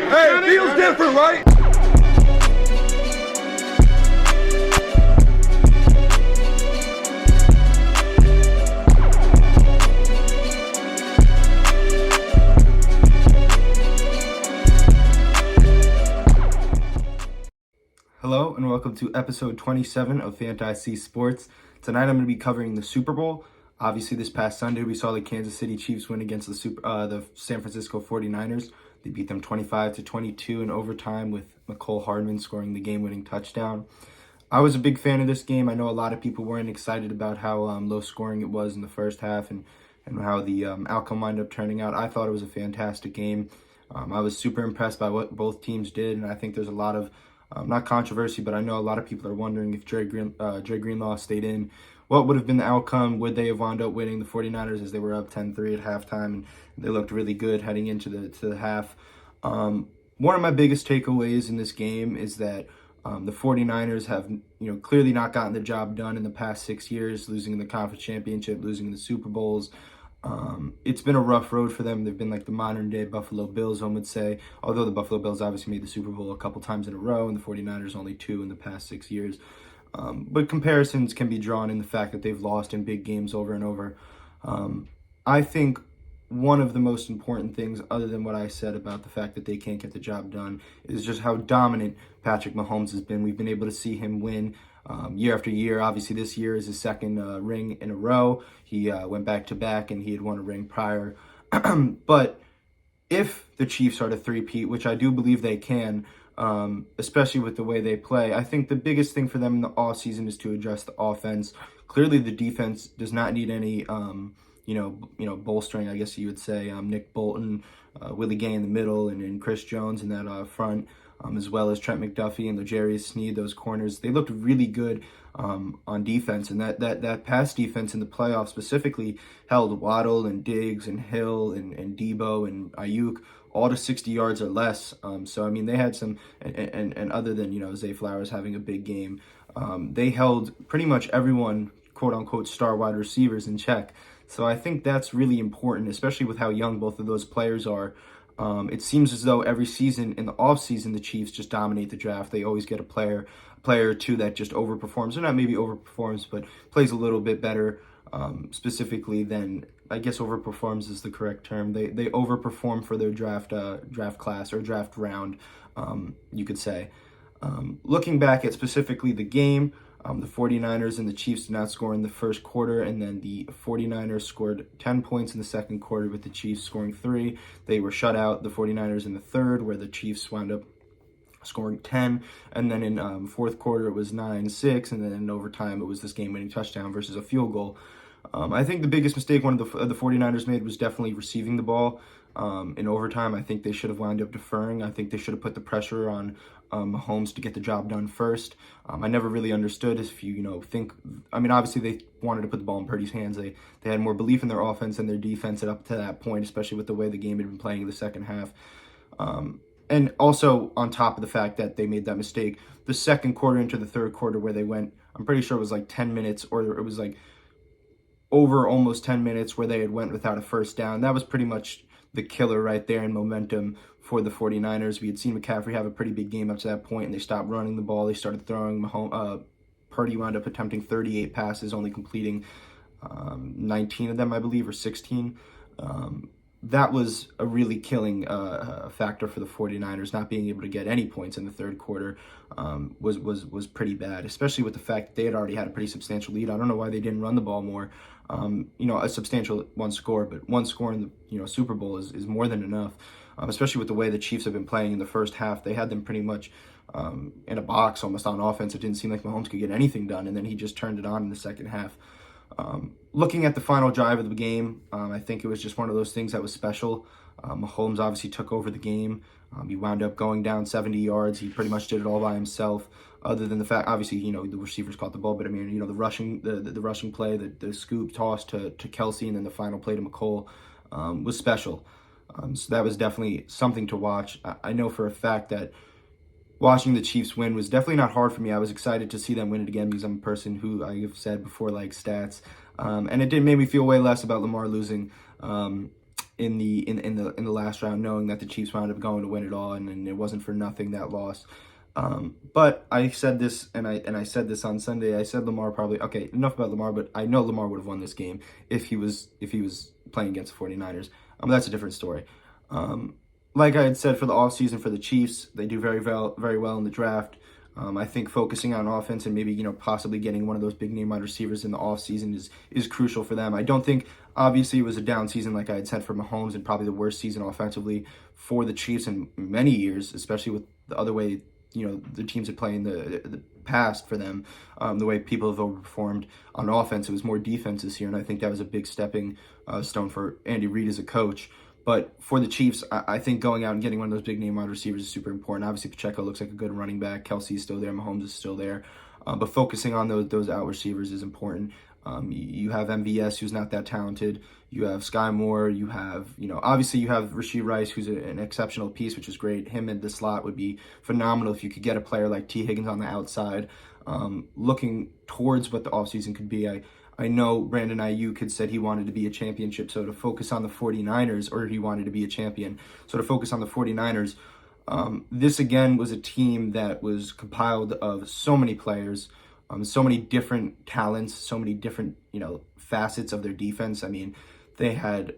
Hey, it feels different, right? Hello and welcome to episode 27 of Fantasy Sports. Tonight I'm going to be covering the Super Bowl. Obviously this past Sunday we saw the Kansas City Chiefs win against the San Francisco 49ers. They beat them 25-22 in overtime with Mecole Hardman scoring the game-winning touchdown. I was a big fan of this game. I know a lot of people weren't excited about how low scoring it was in the first half and how the outcome wound up turning out. I thought it was a fantastic game. I was super impressed by what both teams did, and I think there's a lot of not controversy, but I know a lot of people are wondering if Dre Greenlaw stayed in, what would have been the outcome? Would they have wound up winning the 49ers as they were up 10-3 at halftime, and they looked really good heading into the half? One of my biggest takeaways in this game is that the 49ers have clearly not gotten the job done in the past 6 years, losing in the conference championship, losing in the Super Bowls. It's been a rough road for them. They've been like the modern day Buffalo Bills, one would say, although the Buffalo Bills obviously made the Super Bowl a couple times in a row and the 49ers only 2 in the past 6 years. But comparisons can be drawn in the fact that they've lost in big games over and over. I think one of the most important things, other than what I said about the fact that they can't get the job done, is just how dominant Patrick Mahomes has been. We've been able to see him win year after year. Obviously, this year is his second ring in a row. He went back-to-back, and he had won a ring prior. But if the Chiefs are to three-peat, which I do believe they can, especially with the way they play, I think the biggest thing for them in the offseason is to adjust the offense. Clearly, the defense does not need any bolstering, I guess you would say. Nick Bolton, Willie Gay in the middle, and Chris Jones in that front, as well as Trent McDuffie and L'Jarius Sneed, those corners. They looked really good on defense, and that pass defense in the playoffs specifically held Waddle and Diggs and Hill and Debo and Ayuk all to 60 yards or less. So, I mean, they had some, and other than, Zay Flowers having a big game, they held pretty much everyone, quote-unquote, star wide receivers in check. So I think that's really important, especially with how young both of those players are. It seems as though every season in the offseason, the Chiefs just dominate the draft. They always get a player or two that just overperforms, or not maybe overperforms, but plays a little bit better specifically than, I guess overperforms is the correct term. They overperform for their draft class or draft round, you could say. Looking back at specifically the game, the 49ers and the Chiefs did not score in the first quarter, and then the 49ers scored 10 points in the second quarter with the Chiefs scoring 3. They were shut out, the 49ers, in the third, where the Chiefs wound up scoring 10, and then in fourth quarter it was 9-6, and then in overtime it was this game-winning touchdown versus a field goal. I think the biggest mistake one of the 49ers made was definitely receiving the ball. In overtime, I think they should have wound up deferring. I think they should have put the pressure on Mahomes to get the job done first. I never really understood if you think, I mean, obviously they wanted to put the ball in Purdy's hands. They had more belief in their offense and their defense up to that point, especially with the way the game had been playing in the second half. And also on top of the fact that they made that mistake, the second quarter into the third quarter where they went, I'm pretty sure it was like 10 minutes, or it was like over almost 10 minutes where they had went without a first down. That was pretty much the killer right there in momentum for the 49ers. We had seen McCaffrey have a pretty big game up to that point, and they stopped running the ball. They started throwing. Purdy wound up attempting 38 passes, only completing 19 of them, I believe, or 16. That was a really killing factor for the 49ers. Not being able to get any points in the third quarter was pretty bad, especially with the fact that they had already had a pretty substantial lead. I don't know why they didn't run the ball more. A substantial one score, but one score in the Super Bowl is more than enough, especially with the way the Chiefs have been playing in the first half. They had them pretty much in a box almost on offense. It didn't seem like Mahomes could get anything done, and then he just turned it on in the second half. Looking at the final drive of the game, I think it was just one of those things that was special. Mahomes obviously took over the game. He wound up going down 70 yards. He pretty much did it all by himself, other than the fact, obviously, the receivers caught the ball, but I mean, the rushing play, the scoop toss to Kelsey, and then the final play to Mecole was special. So that was definitely something to watch. I know for a fact that watching the Chiefs win was definitely not hard for me. I was excited to see them win it again because I'm a person who, I have said before, likes stats. And it did make me feel way less about Lamar losing. in the last round, knowing that the Chiefs wound up going to win it all, and it wasn't for nothing, that loss. But I said this, and I said this on Sunday. I said Lamar probably, okay, enough about Lamar, but I know Lamar would have won this game if he was playing against the 49ers. That's a different story. Like I had said for the offseason for the Chiefs, they do very well in the draft. I think focusing on offense and maybe, possibly getting one of those big name wide receivers in the offseason is crucial for them. I don't think, obviously, it was a down season, like I had said, for Mahomes, and probably the worst season offensively for the Chiefs in many years, especially with the other way, the teams that play in the past for them, the way people have overperformed on offense. It was more defense this year, and I think that was a big stepping stone for Andy Reid as a coach. But for the Chiefs, I think going out and getting one of those big name wide receivers is super important. Obviously, Pacheco looks like a good running back. Kelsey's still there. Mahomes is still there. But focusing on those out receivers is important. You have MVS, who's not that talented. You have Sky Moore. You have, obviously you have Rashee Rice, who's an exceptional piece, which is great. Him in the slot would be phenomenal if you could get a player like T. Higgins on the outside. Looking towards what the offseason could be, I know Brandon Ayuk had said he wanted to be a championship, so to focus on the 49ers, or he wanted to be a champion, so to focus on the 49ers, this again was a team that was compiled of so many players, so many different talents, so many different, facets of their defense. I mean, they had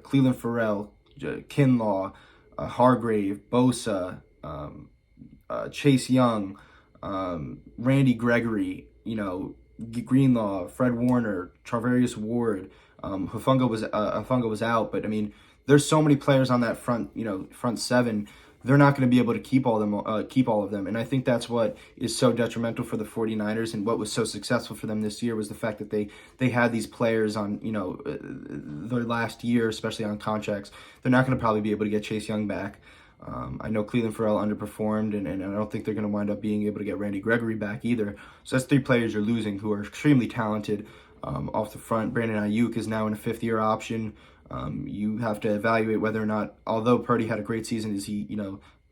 Cleveland Farrell, Kinlaw, Hargrave, Bosa, Chase Young, Randy Gregory, Greenlaw, Fred Warner, Charvarius Ward, Hufanga was out, but I mean, there's so many players on that front seven. They're not going to be able to keep all of them, and I think that's what is so detrimental for the 49ers, and what was so successful for them this year was the fact that they had these players on their last year, especially on contracts. They're not going to probably be able to get Chase Young back. I know Cleveland Farrell underperformed, and I don't think they're going to wind up being able to get Randy Gregory back either. So that's three players you're losing who are extremely talented off the front. Brandon Ayuk is now in a fifth-year option. You have to evaluate whether or not, although Purdy had a great season, is he,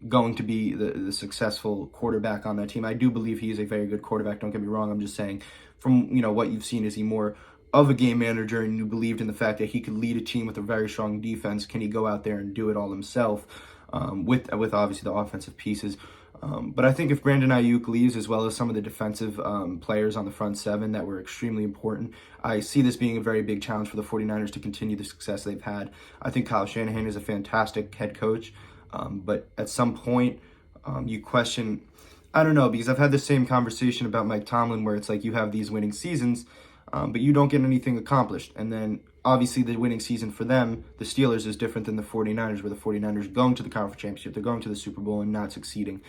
going to be the successful quarterback on that team? I do believe he is a very good quarterback. Don't get me wrong. I'm just saying, from what you've seen, is he more of a game manager, and you believed in the fact that he could lead a team with a very strong defense? Can he go out there and do it all himself? With obviously the offensive pieces. But I think if Brandon Ayuk leaves, as well as some of the defensive players on the front seven that were extremely important, I see this being a very big challenge for the 49ers to continue the success they've had. I think Kyle Shanahan is a fantastic head coach, but at some point you question, I don't know, because I've had the same conversation about Mike Tomlin, where it's like you have these winning seasons, but you don't get anything accomplished. And then obviously the winning season for them, the Steelers, is different than the 49ers, where the 49ers are going to the conference championship, they're going to the Super Bowl and not succeeding.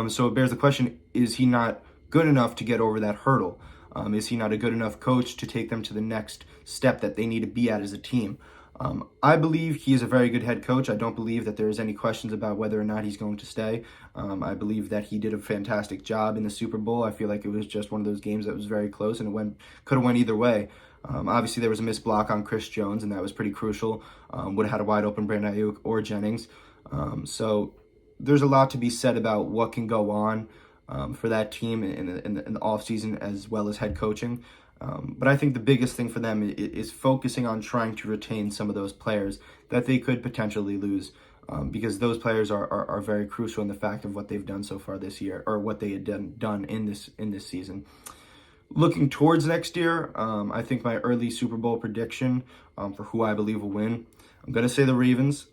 So it bears the question, is he not good enough to get over that hurdle? Is he not a good enough coach to take them to the next step that they need to be at as a team? I believe he is a very good head coach. I don't believe that there's any questions about whether or not he's going to stay. I believe that he did a fantastic job in the Super Bowl. I feel like it was just one of those games that was very close, and it could have went either way. Obviously, there was a missed block on Chris Jones, and that was pretty crucial. Would have had a wide open Brandon Ayuk or Jennings. So there's a lot to be said about what can go on for that team in the offseason, as well as head coaching. But I think the biggest thing for them is focusing on trying to retain some of those players that they could potentially lose, because those players are very crucial in the fact of what they've done so far this year, or what they had done in this season. Looking towards next year, I think my early Super Bowl prediction for who I believe will win, I'm going to say the Ravens.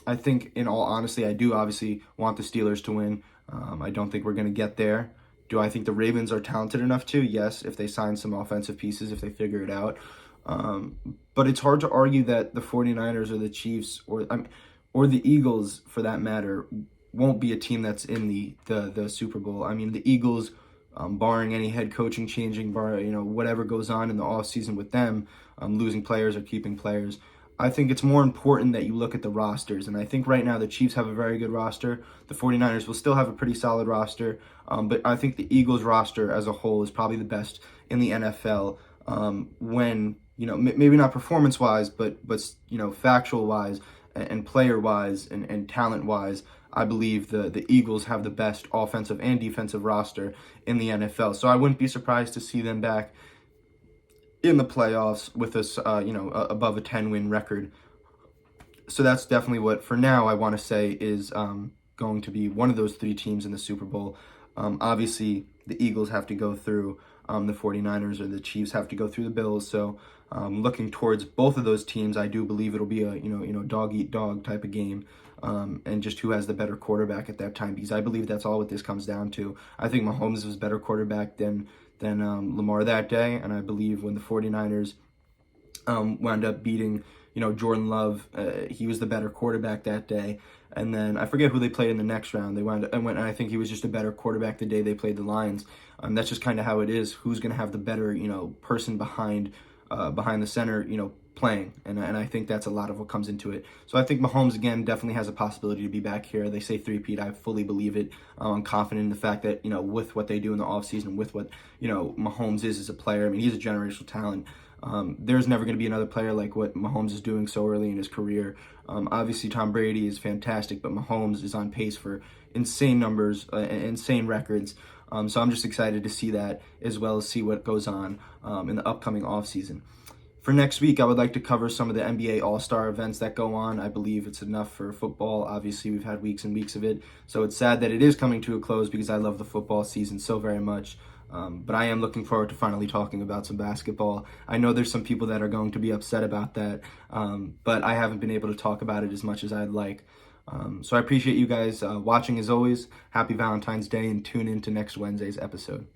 I think, in all honesty, I do obviously want the Steelers to win. I don't think we're going to get there. Do I think the Ravens are talented enough to? Yes, if they sign some offensive pieces, if they figure it out. But it's hard to argue that the 49ers or the Chiefs or the Eagles, for that matter, won't be a team that's in the Super Bowl. I mean, the Eagles, barring any head coaching changing, whatever goes on in the offseason with them, losing players or keeping players, I think it's more important that you look at the rosters. And I think right now the Chiefs have a very good roster. The 49ers will still have a pretty solid roster. But I think the Eagles roster as a whole is probably the best in the NFL, when, maybe not performance-wise, but factual-wise and player-wise and talent-wise. I believe the Eagles have the best offensive and defensive roster in the NFL. So I wouldn't be surprised to see them back in the playoffs with us, above a 10-win record. So that's definitely what, for now, I want to say is going to be one of those three teams in the Super Bowl. Obviously, the Eagles have to go through the 49ers, or the Chiefs have to go through the Bills. So looking towards both of those teams, I do believe it'll be a dog eat dog type of game. And just who has the better quarterback at that time, because I believe that's all what this comes down to. I think Mahomes was a better quarterback than Lamar that day, and I believe when the 49ers wound up beating Jordan Love, he was the better quarterback that day. And then I forget who they played in the next round. And I think he was just a better quarterback the day they played the Lions. That's just kind of how it is. Who's going to have the better person behind the center playing, and I think that's a lot of what comes into it. So I think Mahomes again definitely has a possibility to be back here. They say three-peat. I fully believe it. I'm confident in the fact that with what they do in the offseason, with what Mahomes is as a player. I mean, he's a generational talent. There's never going to be another player like what Mahomes is doing so early in his career. Obviously, Tom Brady is fantastic, but Mahomes is on pace for insane numbers, insane records. So I'm just excited to see that, as well as see what goes on in the upcoming offseason. For next week, I would like to cover some of the NBA All-Star events that go on. I believe it's enough for football. Obviously, we've had weeks and weeks of it, so it's sad that it is coming to a close because I love the football season so very much. But I am looking forward to finally talking about some basketball. I know there's some people that are going to be upset about that, but I haven't been able to talk about it as much as I'd like. So I appreciate you guys watching as always. Happy Valentine's Day, and tune in to next Wednesday's episode.